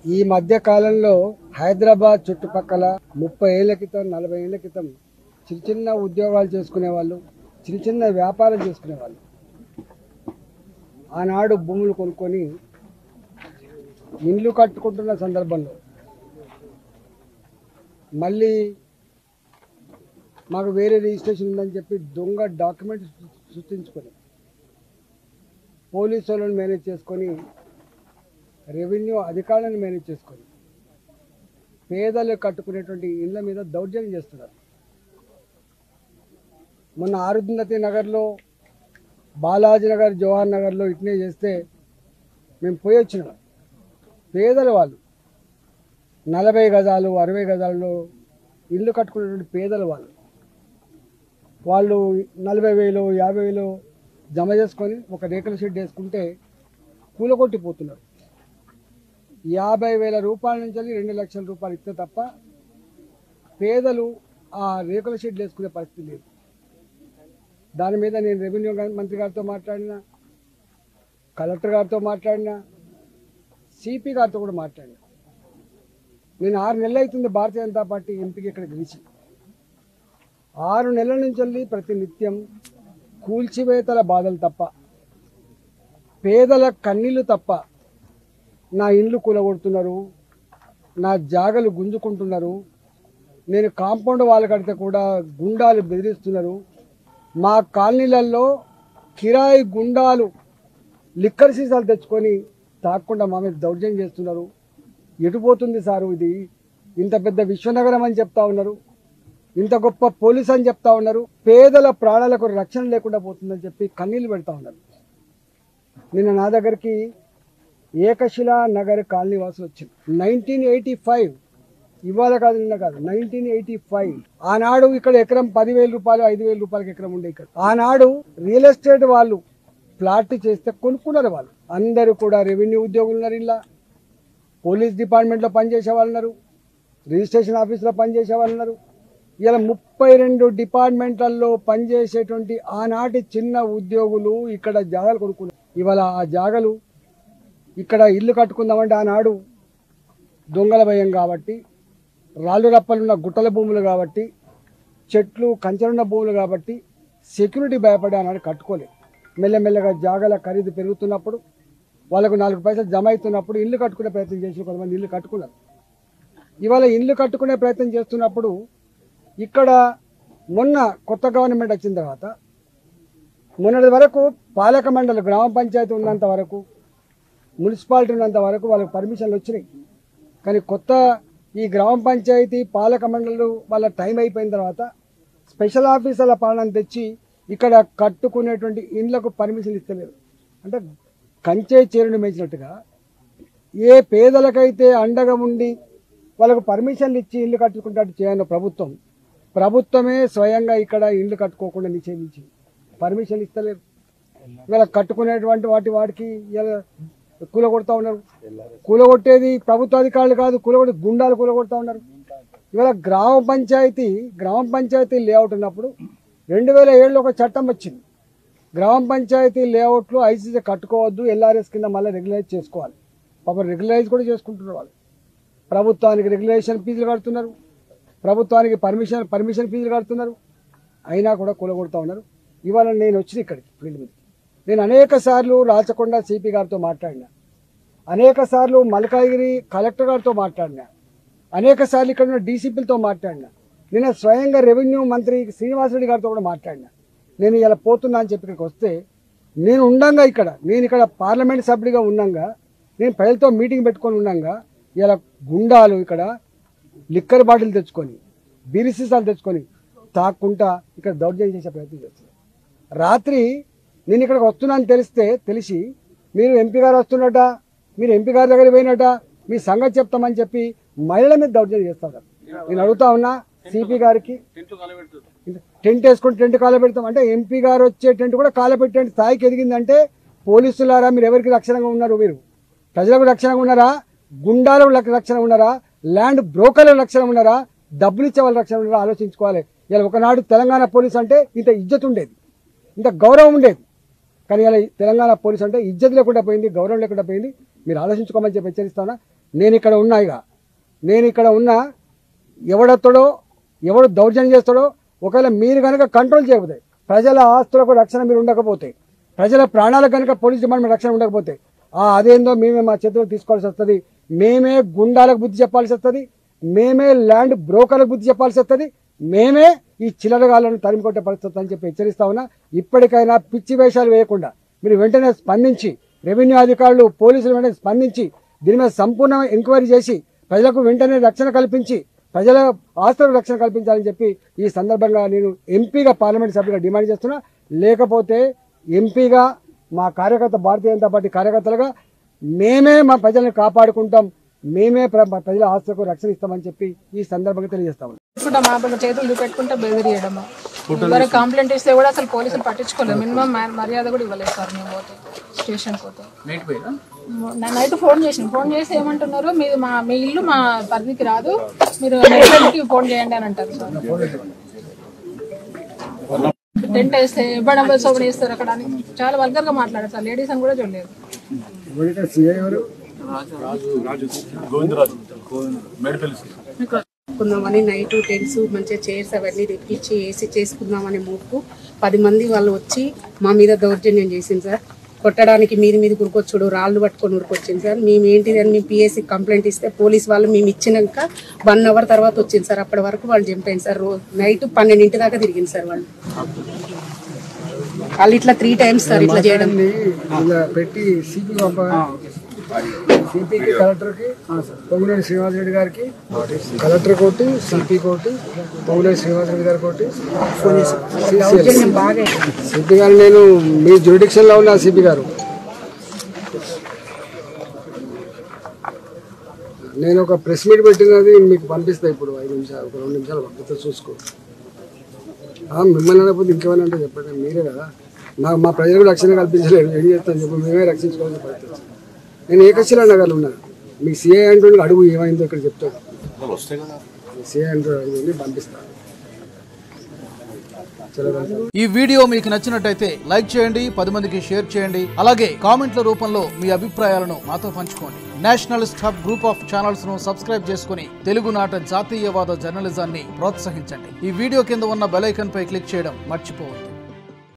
ఈ మధ్య కాలంలో హైదరాబాద్ చుట్టుపక్కల 30 ఏళ్ల క్రితం 40 ఏళ్ల క్రితం చిన్న చిన్న ఉద్యోగాలు చేసుకునే వాళ్ళు, చిన్న చిన్న వ్యాపారం చేసుకునే వాళ్ళు ఆనాడు భూములు కొనుక్కొని ఇండ్లు కట్టుకుంటున్న సందర్భంలో మళ్ళీ మాకు వేరే రిజిస్ట్రేషన్ ఉందని చెప్పి దొంగ డాక్యుమెంట్ సృష్టించుకొని పోలీసు వాళ్ళని మేనేజ్ చేసుకొని రెవెన్యూ అధికారులను మేనేజ్ చేసుకొని పేదలు కట్టుకునేటువంటి ఇళ్ల మీద దౌర్జన్యం చేస్తున్నారు. మొన్న ఆరుంధతి నగర్లో, బాలాజీ నగర్, జవహర్ నగర్లో ఇట్నే చేస్తే మేము పోయి వచ్చినాం. పేదలు వాళ్ళు 40 గజాలు 60 గజాల్లో ఇల్లు కట్టుకునేటువంటి పేదలు వాళ్ళు 40,000 50,000 జమ చేసుకొని ఒక రేకుల షెడ్ వేసుకుంటే కూలగొట్టిపోతున్నారు. 50,000 రూపాయల నుంచి 2 లక్షల రూపాయలు ఇస్తే తప్ప పేదలు ఆ రేకుల షెడ్ వేసుకునే పరిస్థితి లేదు. దాని మీద నేను రెవెన్యూ మంత్రి గారితో మాట్లాడినా, కలెక్టర్ గారితో మాట్లాడినా, సిపి గారితో కూడా మాట్లాడినా. నేను 6 నెలలు అవుతుంది భారతీయ జనతా పార్టీ ఎంపీకి ఇక్కడ గెలిచి. 6 నెలల నుంచి ప్రతి నిత్యం కూల్చివేతల బాధలు తప్ప, పేదల కన్నీళ్లు తప్ప, నా ఇండ్లు కూలగొడుతున్నారు, నా జాగలు గుంజుకుంటున్నారు, నేను కాంపౌండ్ వాళ్ళు కడితే కూడా గుండాలు బెదిరిస్తున్నారు, మా కాలనీలలో కిరాయి గుండాలు లిక్కర్ సీసాలు తెచ్చుకొని తాకుండా మా మీద దౌర్జన్యం చేస్తున్నారు. ఎటుపోతుంది సారు ఇది? ఇంత పెద్ద విశ్వనగరం అని చెప్తా ఉన్నారు, ఇంత గొప్ప పోలీస్ అని చెప్తా ఉన్నారు, పేదల ప్రాణాలకు రక్షణ లేకుండా పోతుందని చెప్పి కన్నీళ్లు పెడతా ఉన్నారు. నిన్న నా దగ్గరికి ఏకశిలా నగర్ కాలనీ వాసులు వచ్చింది. 1985, ఇవాళ కాదు నిన్న కాదు, 1985. ఆనాడు ఇక్కడ ఎకరం 10,000 రూపాయలు 5,000 రూపాయలకి ఎకరం ఉండే. ఇక్కడ ఆనాడు రియల్ ఎస్టేట్ వాళ్ళు ప్లాట్ చేస్తే కొనుక్కున్నారు. వాళ్ళు అందరూ కూడా రెవెన్యూ ఉద్యోగులు ఉన్నారు, ఇలా పోలీస్ డిపార్ట్మెంట్లో పనిచేసే వాళ్ళు ఉన్నారు, రిజిస్ట్రేషన్ ఆఫీస్లో పనిచేసే వాళ్ళు ఉన్నారు. ఇలా 32 డిపార్ట్మెంట్లలో పనిచేసేటువంటి ఆనాటి చిన్న ఉద్యోగులు ఇక్కడ జాగాలు కొనుక్కున్నారు. ఇవాళ ఆ జాగాలు ఇక్కడ ఇల్లు కట్టుకుందామంటే ఆనాడు దొంగల భయం కాబట్టి, రాళ్ళు రప్పలున్న గుట్టల భూములు కాబట్టి, చెట్లు కంచెలున్న భూములు కాబట్టి సెక్యూరిటీ భయపడి ఆనాడు కట్టుకోలేదు. మెల్లమెల్లగా జాగాల ఖరీదు పెరుగుతున్నప్పుడు, వాళ్ళకు 4 పైసలు జమ అవుతున్నప్పుడు ఇల్లు కట్టుకునే ప్రయత్నం చేసి కొంతమంది ఇల్లు కట్టుకున్నారు. ఇవాళ ఇల్లు కట్టుకునే ప్రయత్నం చేస్తున్నప్పుడు ఇక్కడ మొన్న కొత్త గవర్నమెంట్ వచ్చిన తర్వాత మొన్నటి వరకు పాలక మండలి, గ్రామ పంచాయతీ ఉన్నంత వరకు, మున్సిపాలిటీ ఉన్నంత వరకు వాళ్ళకి పర్మిషన్లు వచ్చినాయి. కానీ కొత్త ఈ గ్రామ పంచాయతీ పాలక మండలు వాళ్ళ టైం అయిపోయిన తర్వాత స్పెషల్ ఆఫీసర్ల పాలన తెచ్చి ఇక్కడ కట్టుకునేటువంటి ఇండ్లకు పర్మిషన్ ఇస్తలేరు. అంటే కంచే చేరుని మేచినట్టుగా ఏ పేదలకైతే అండగా ఉండి వాళ్ళకు పర్మిషన్లు ఇచ్చి ఇల్లు కట్టుకుంటట్టు చేయను ప్రభుత్వమే స్వయంగా ఇక్కడ ఇల్లు కట్టుకోకుండా నిషేధించి పర్మిషన్ ఇస్తలేరు. ఇవాళ కట్టుకునేటువంటి వాటికి ఇలా కూలగొడతా ఉన్నారు. కూలగొట్టేది ప్రభుత్వ అధికారులు కాదు, కూలగొట్టి గుండాలు కూలగొడతా ఉన్నారు. ఇవాళ గ్రామ పంచాయతీ లేఅవుట్ ఉన్నప్పుడు 2007లో ఒక చట్టం వచ్చింది. గ్రామ పంచాయతీ లేఅవుట్లు ఐసీసీ కట్టుకోవద్దు, ఎల్ఆర్ఎస్ కింద మళ్ళీ రెగ్యులైజ్ చేసుకోవాలి. పాపం రెగ్యులైజ్ కూడా చేసుకుంటున్నారు. వాళ్ళు ప్రభుత్వానికి రెగ్యులేషన్ ఫీజులు కడుతున్నారు, ప్రభుత్వానికి పర్మిషన్ ఫీజులు కడుతున్నారు, అయినా కూడా కూలగొడతా ఉన్నారు. ఇవాళ నేను వచ్చిన ఇక్కడికి ఫీల్డ్ మీద నేను అనేక సార్లు రాచకొండ సిపి గారితో మాట్లాడినా, అనేక సార్లు మల్కాగిరి కలెక్టర్ గారితో మాట్లాడినా, అనేక సార్లు ఇక్కడ ఉన్న డీసీపీలతో మాట్లాడినా, నిన్న స్వయంగా రెవెన్యూ మంత్రి శ్రీనివాసరెడ్డి గారితో కూడా మాట్లాడినా. నేను ఇలా పోతున్నా అని చెప్పి ఇక్కడికి వస్తే నేను ఇక్కడ పార్లమెంట్ సభ్యుడిగా ఉన్నాగా, నేను ప్రజలతో మీటింగ్ పెట్టుకొని ఉన్నాగా ఇలా గుండాలు ఇక్కడ లిక్కర్ బాటిల్ తెచ్చుకొని, బీరి సీసాలు తెచ్చుకొని తాక్కుంటా ఇక్కడ దౌర్జన్యం చేసే ప్రయత్నం చేస్తున్నారు. రాత్రి నేను ఇక్కడికి వస్తున్నాను తెలిసి మీరు ఎంపీ గారు వస్తున్నట, మీరు ఎంపీ గారి దగ్గర పోయినట, మీ సంగతి చెప్తామని చెప్పి మహిళల మీద దౌర్జన్యం చేస్తారు. నేను అడుగుతా ఉన్నా సిపి గారికి, టెంట్ వేసుకొని టెంట్ కాలబెడతాం అంటే ఎంపీ గారు వచ్చే టెంట్ కూడా కాలబెట్టే స్థాయికి ఎదిగిందంటే పోలీసులారా మీరు ఎవరికి రక్షణగా ఉన్నారు? మీరు ప్రజలకు రక్షణగా ఉన్నారా? గుండాలకు రక్షణ ఉన్నారా? ల్యాండ్ బ్రోకర్లకు రక్షణ ఉన్నారా? డబ్బులు ఇచ్చే వాళ్ళ రక్షణ ఉన్నారా? ఆలోచించుకోవాలి. ఇలా ఒకనాడు తెలంగాణ పోలీస్ అంటే ఇంత ఇజ్జత్ ఉండేది, ఇంత గౌరవం ఉండేది. కానీ ఇలా తెలంగాణ పోలీస్ అంటే ఇజ్జత్ లేకుండా పోయింది, గౌరవం లేకుండా పోయింది. మీరు ఆలోచించుకోమని చెప్పి హెచ్చరిస్తానా. నేను ఇక్కడ ఉన్నా, ఇక నేను ఇక్కడ ఉన్నా, ఎవడొస్తాడో ఎవడు దౌర్జన్యం చేస్తాడో ఒకవేళ మీరు కనుక కంట్రోల్ చేయకపోతే, ప్రజల ఆస్తులకు రక్షణ మీరు ఉండకపోతే, ప్రజల ప్రాణాలకు కనుక పోలీస్ డిపార్ట్మెంట్ రక్షణ ఉండకపోతే అదేందో మేమే మా చేతులకు తీసుకోవాల్సి వస్తుంది. మేమే గుండాలకు బుద్ధి చెప్పాల్సి వస్తుంది, మేమే ల్యాండ్ బ్రోకర్లకు బుద్ధి చెప్పాల్సి వస్తుంది, మేమే ఈ చిల్లరగాళ్ళను తరిమికొట్టే పరిస్థితి అని చెప్పి హెచ్చరిస్తా ఉన్నా. ఇప్పటికైనా పిచ్చి వేషాలు వేయకుండా మీరు వెంటనే స్పందించి, రెవెన్యూ అధికారులు పోలీసులు వెంటనే స్పందించి దీని మీద సంపూర్ణ ఎంక్వైరీ చేసి ప్రజలకు వెంటనే రక్షణ కల్పించి ప్రజల ఆస్తులకు రక్షణ కల్పించాలని చెప్పి ఈ సందర్భంగా నేను ఎంపీగా పార్లమెంట్ సభ్యుగా డిమాండ్ చేస్తున్నా. లేకపోతే ఎంపీగా మా కార్యకర్త భారతీయ జనతా పార్టీ కార్యకర్తలుగా మేమే మా ప్రజలను కాపాడుకుంటాం, మేమే ప్రజల ఆస్తులకు రక్షణ ఇస్తామని చెప్పి ఈ సందర్భంగా తెలియజేస్తాము. మా చేతులు చూపెట్టుకుంటే బెదిరియడము, ఎవరు కంప్లైంట్ ఇస్తే కూడా అసలు పోలీసులు పట్టించుకోలేదు, మినిమం మర్యాద కూడా ఇవ్వలేదు సార్. మేము పోతే స్టేషన్ పోతే నైట్ ఫోన్ చేసి ఏమంటున్నారు, మీ ఇల్లు మా పరిధికి రాదు, మీరు నెట్వర్క్కి ఫోన్ చేయండి అని అంటారు సార్. టెంట్ వేస్తే ఇవ్వడం సోపడి వేస్తారు అక్కడ అని చాలా వల్గర్ గా మాట్లాడారు సార్. లేడీస్ అని కూడా చూడలేదు. చేసుకుందామని నైట్ టెంట్స్ మంచిగా చైర్స్ అవన్నీ తెప్పించి ఏసీ చేసుకుందామని మూపు 10 మంది వాళ్ళు వచ్చి మా మీద దౌర్జన్యం చేసింది సార్. కొట్టడానికి మీది ఉరుకొచ్చుడు, రాళ్ళు పట్టుకొని ఉరుకొచ్చింది సార్. మేము ఏంటిదని మేము పిఎస్సి కంప్లైంట్ ఇస్తే పోలీస్ వాళ్ళు మేము ఇచ్చినాక 1 అవర్ తర్వాత వచ్చింది సార్. అప్పటి వరకు వాళ్ళు చంపాను సార్. నైట్ 12 దాకా తిరిగింది సార్ వాళ్ళు ఇట్లా 3 టైమ్స్ సార్ ఇట్లా చేయడం పెట్టి సిపికి కలెక్టర్కి పొంగులేటి శ్రీనివాసరెడ్డి గారికి, కలెక్టర్ కోటి, సిపి కోటి, పొంగులేటి శ్రీనివాసరెడ్డి గారి కోటి, సిపి గారు నేను మీ జ్యూరిడిక్షన్లో ఉన్న సిపి గారు నేను ఒక ప్రెస్ మీట్ పెట్టినది మీకు పంపిస్తా. ఇప్పుడు 5 నిమిషాలు, ఒక 2 నిమిషాలు పంపిస్తా, చూసుకో. మిమ్మల్ని అనకపోతే ఇంకేమైనా అంటే చెప్పండి, మీరే కదా. మా ప్రజలకు రక్షణ కల్పించలేదు, ఏం చేస్తాను చెప్పి మేమే రక్షించుకోవాల్సిన పరిస్థితి. నేను ఏకశిలా నగర్లో ఉన్నాను. మీకు సిఐ అంటూ అడుగు ఏమైందో ఇక్కడ చెప్తాడు. సిఐ అంటూ అడుగు పంపిస్తాను. ఈ వీడియో మీకు నచ్చినట్టయితే లైక్ చేయండి, 10 మందికి షేర్ చేయండి. అలాగే కామెంట్ల రూపంలో మీ అభిప్రాయాలను మాతో పంచుకోండి. Nationalist hub group of channels ను సబ్స్క్రైబ్ చేసుకుని తెలుగునాట జాతీయవాద జర్నలిజాన్ని ప్రోత్సహించండి. ఈ వీడియో కింద ఉన్న బెల్ ఐకాన్ పై క్లిక్ చేయడం మర్చిపోవద్దు.